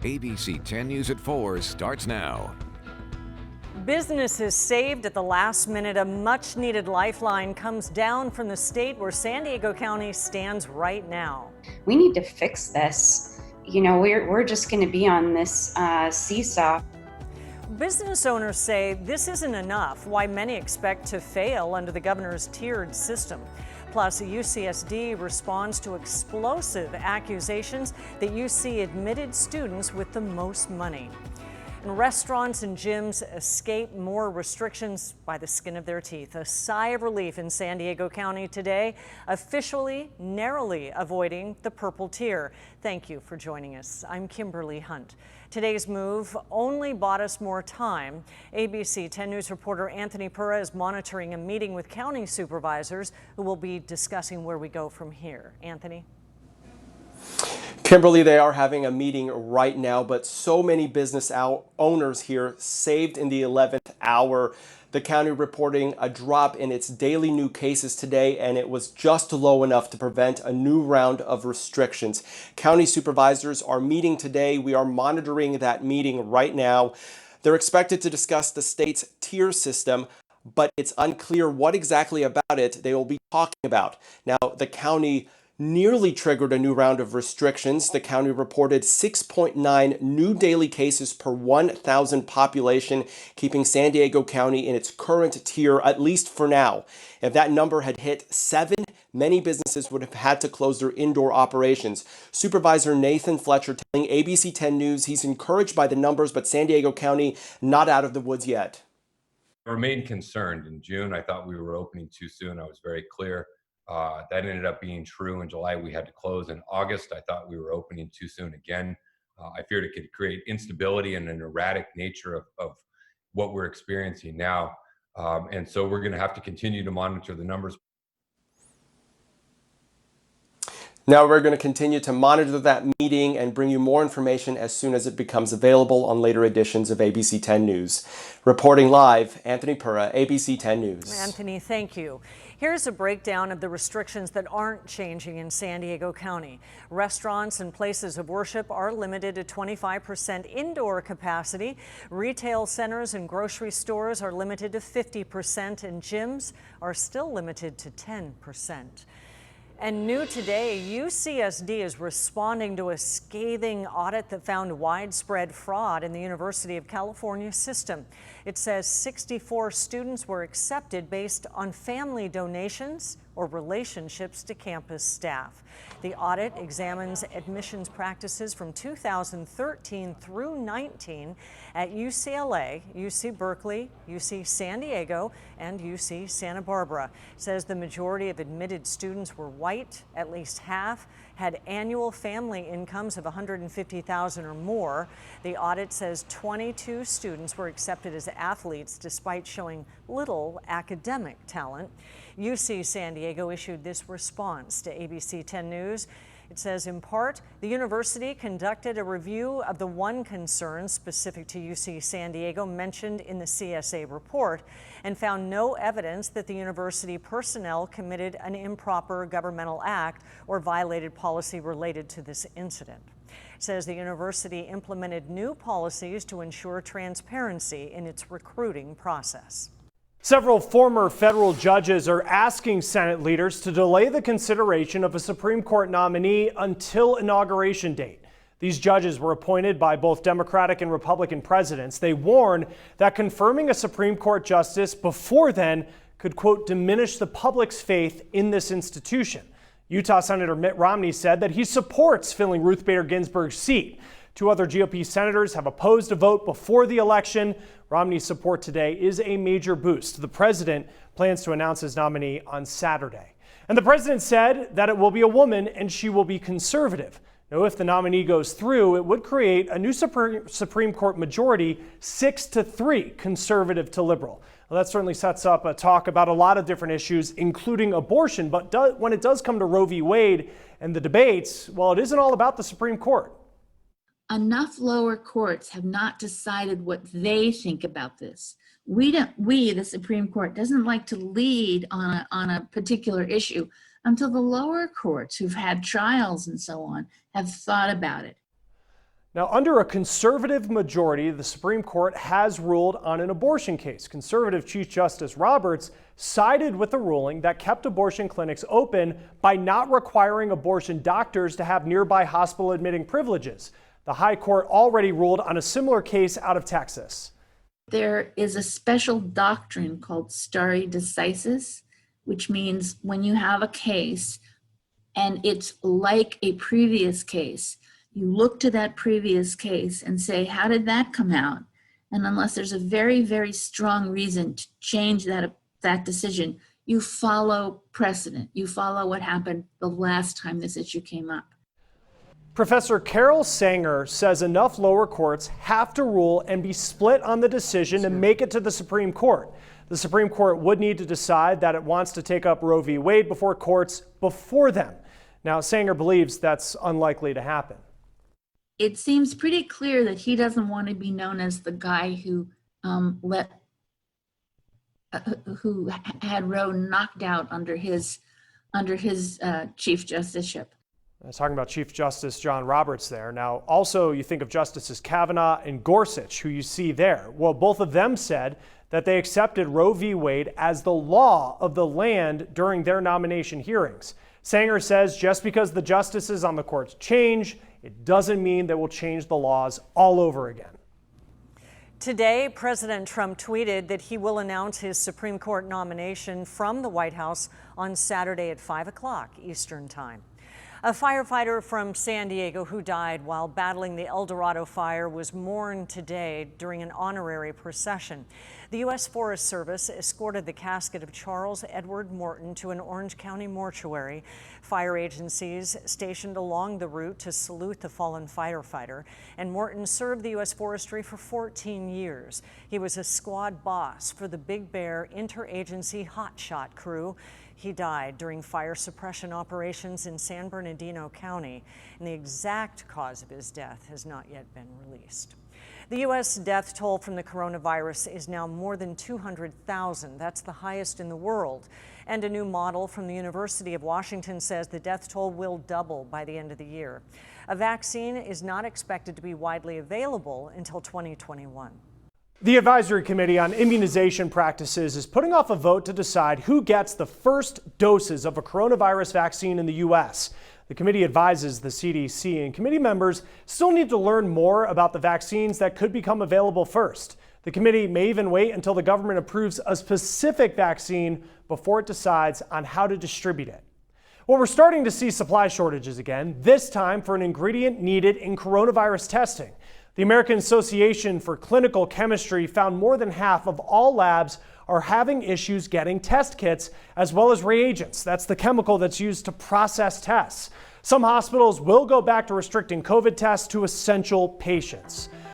ABC 10 News at 4 starts now. Businesses saved at the last minute. A much needed lifeline comes down from the state where San Diego County stands right now. We need to fix this. You know, we're just going to be on this seesaw. Business owners say this isn't enough, why many expect to fail under the governor's tiered system. Plus, UCSD responds to explosive accusations that UC admitted students with the most money. And restaurants and gyms escape more restrictions by the skin of their teeth. A sigh of relief in San Diego County today, officially narrowly avoiding the purple tier. Thank you for joining us. I'm Kimberly Hunt. Today's move only bought us more time. ABC 10 News reporter Anthony Pura is monitoring a meeting with county supervisors who will be discussing where we go from here. Anthony? Kimberly, they are having a meeting right now, but so many business owners here saved in the 11th hour. The county reporting a drop in its daily new cases today, and it was just low enough to prevent a new round of restrictions. County supervisors are meeting today. We are monitoring that meeting right now. They're expected to discuss the state's tier system, but it's unclear what exactly about it they will be talking about. Now, the county nearly triggered a new round of restrictions. The county reported 6.9 new daily cases per 1,000 population, keeping San Diego County in its current tier, at least for now. If that number had hit 7, many businesses would have had to close their indoor operations. Supervisor Nathan Fletcher telling ABC 10 News he's encouraged by the numbers, but San Diego County not out of the woods yet. I remained concerned. In June, I thought we were opening too soon. I was very clear. That ended up being true. In July, we had to close. In August, I thought we were opening too soon again. I feared it could create instability and an erratic nature of what we're experiencing now. And so we're going to have to continue to monitor the numbers. Now we're going to continue to monitor that meeting and bring you more information as soon as it becomes available on later editions of ABC 10 News. Reporting live, Anthony Pura, ABC 10 News. Anthony, thank you. Here's a breakdown of the restrictions that aren't changing in San Diego County. Restaurants and places of worship are limited to 25% indoor capacity. Retail centers and grocery stores are limited to 50%, and gyms are still limited to 10%. And new today, UCSD is responding to a scathing audit that found widespread fraud in the University of California system. It says 64 students were accepted based on family donations or relationships to campus staff. The audit examines admissions practices from 2013 through 19 at UCLA, UC Berkeley, UC San Diego, and UC Santa Barbara. It says the majority of admitted students were white, at least half had annual family incomes of $150,000 or more. The audit says 22 students were accepted as athletes despite showing little academic talent. UC San Diego issued this response to ABC 10 News. It says, in part, the university conducted a review of the one concern specific to UC San Diego mentioned in the CSA report and found no evidence that the university personnel committed an improper governmental act or violated policy related to this incident. It says the university implemented new policies to ensure transparency in its recruiting process. Several former federal judges are asking Senate leaders to delay the consideration of a Supreme Court nominee until inauguration date. These judges were appointed by both Democratic and Republican presidents. They warn that confirming a Supreme Court justice before then could, quote, diminish the public's faith in this institution. Utah Senator Mitt Romney said that he supports filling Ruth Bader Ginsburg's seat. 2 other GOP senators have opposed a vote before the election. Romney's support today is a major boost. The president plans to announce his nominee on Saturday. And the president said that it will be a woman and she will be conservative. Now, if the nominee goes through, it would create a new Supreme Court majority, 6-3, conservative to liberal. Well, that certainly sets up a talk about a lot of different issues, including abortion. But when it does come to Roe v. Wade and the debates, well, it isn't all about the Supreme Court. Enough lower courts have not decided what they think about this. The Supreme Court, doesn't like to lead on a particular issue until the lower courts, who've had trials and so on, have thought about it. Now, under a conservative majority, the Supreme Court has ruled on an abortion case. Conservative Chief Justice Roberts sided with the ruling that kept abortion clinics open by not requiring abortion doctors to have nearby hospital admitting privileges. The High Court already ruled on a similar case out of Texas. There is a special doctrine called stare decisis, which means when you have a case and it's like a previous case, you look to that previous case and say, how did that come out? And unless there's a very, very strong reason to change that decision, you follow precedent. You follow what happened the last time this issue came up. Professor Carol Sanger says enough lower courts have to rule and be split on the decision to make it to the Supreme Court. The Supreme Court would need to decide that it wants to take up Roe v. Wade before courts before them. Now, Sanger believes that's unlikely to happen. It seems pretty clear that he doesn't want to be known as the guy who who had Roe knocked out under his chief justiceship. I was talking about Chief Justice John Roberts there. Now, also you think of Justices Kavanaugh and Gorsuch, who you see there. Well, both of them said that they accepted Roe v. Wade as the law of the land during their nomination hearings. Sanger says just because the justices on the courts change, it doesn't mean that we'll change the laws all over again. Today, President Trump tweeted that he will announce his Supreme Court nomination from the White House on Saturday at 5 o'clock Eastern Time. A firefighter from San Diego who died while battling the El Dorado fire was mourned today during an honorary procession. The U.S. Forest Service escorted the casket of Charles Edward Morton to an Orange County mortuary. Fire agencies stationed along the route to salute the fallen firefighter. And Morton served the U.S. Forestry for 14 years. He was a squad boss for the Big Bear Interagency Hotshot crew. He died during fire suppression operations in San Bernardino County, and the exact cause of his death has not yet been released. The U.S. death toll from the coronavirus is now more than 200,000. That's the highest in the world. And a new model from the University of Washington says the death toll will double by the end of the year. A vaccine is not expected to be widely available until 2021. The Advisory Committee on Immunization Practices is putting off a vote to decide who gets the first doses of a coronavirus vaccine in the U.S. The committee advises the CDC, and committee members still need to learn more about the vaccines that could become available first. The committee may even wait until the government approves a specific vaccine before it decides on how to distribute it. Well, we're starting to see supply shortages again, this time for an ingredient needed in coronavirus testing. The American Association for Clinical Chemistry found more than half of all labs are having issues getting test kits as well as reagents. That's the chemical that's used to process tests. Some hospitals will go back to restricting COVID tests to essential patients.